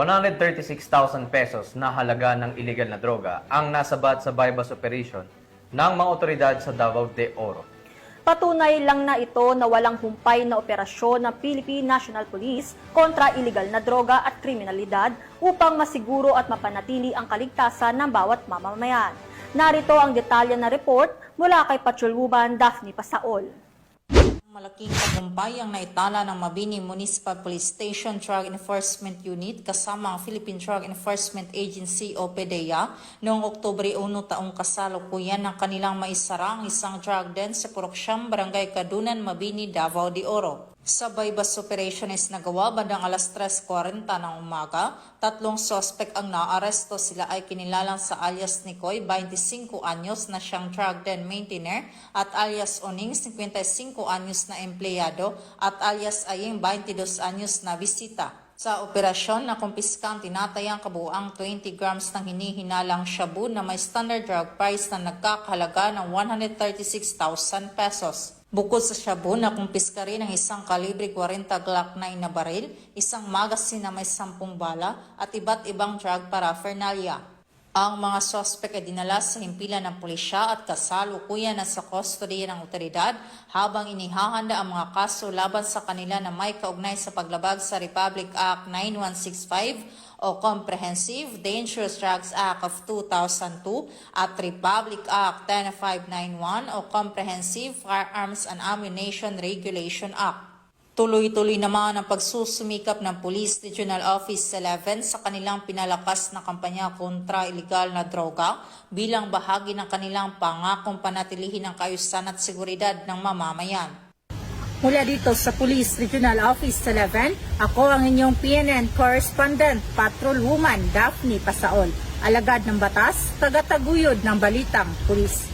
136,000 pesos na halaga ng illegal na droga ang nasabat sa bypass operation ng mga otoridad sa Davao de Oro. Patunay lang na ito na walang humpay na operasyon ng Philippine National Police kontra iligal na droga at kriminalidad upang masiguro at mapanatili ang kaligtasan ng bawat mamamayan. Narito ang detalye na report mula kay Patrolwoman Daphne Pasaol. Malaking tagumpay ang naitala ng Mabini Municipal Police Station Drug Enforcement Unit kasama ang Philippine Drug Enforcement Agency o PDEA noong Oktubre 1 taong kasalukuyan ng kanilang maisarang isang drug den sa Puroksyam, Barangay Kadunan, Mabini, Davao de Oro. Sa bypass operations na gawa bandang alas 3:40 ng umaga, 3 sospek ang naaresto. Sila ay kinilalang sa alias Nicoy, 25 anyos na siyang drug den maintainer, at alias Oning, 55 anyos na empleyado, at alias Aying, 22 anyos na bisita. Sa operasyon na kumpiska ang tinatayang kabuuang 20 grams ng hinihinalang shabu na may standard drug price na nagkakahalaga ng 136,000 pesos. Bukod sa shabu, nakumpiska rin ang isang kalibre 40 Glock 9 na baril, isang magasin na may 10 bala at iba't ibang drug paraphernalia. Ang mga sospek ay dinala sa himpilan ng pulisya at kasalukuyan na sa kustodiya ng otoridad habang inihahanda ang mga kaso laban sa kanila na may kaugnay sa paglabag sa Republic Act 9165 o Comprehensive Dangerous Drugs Act of 2002 at Republic Act 10591 o Comprehensive Firearms and Ammunition Regulation Act. Tuloy-tuloy naman ang pagsusumikap ng Police Regional Office 11 sa kanilang pinalakas na kampanya kontra ilegal na droga bilang bahagi ng kanilang pangakong panatilihin ang kaayusan at seguridad ng mamamayan. Mula dito sa Police Regional Office 11, ako ang inyong PNN Correspondent, Patrolwoman Daphne Pasaol, alagad ng batas, tagataguyod ng balitang pulis.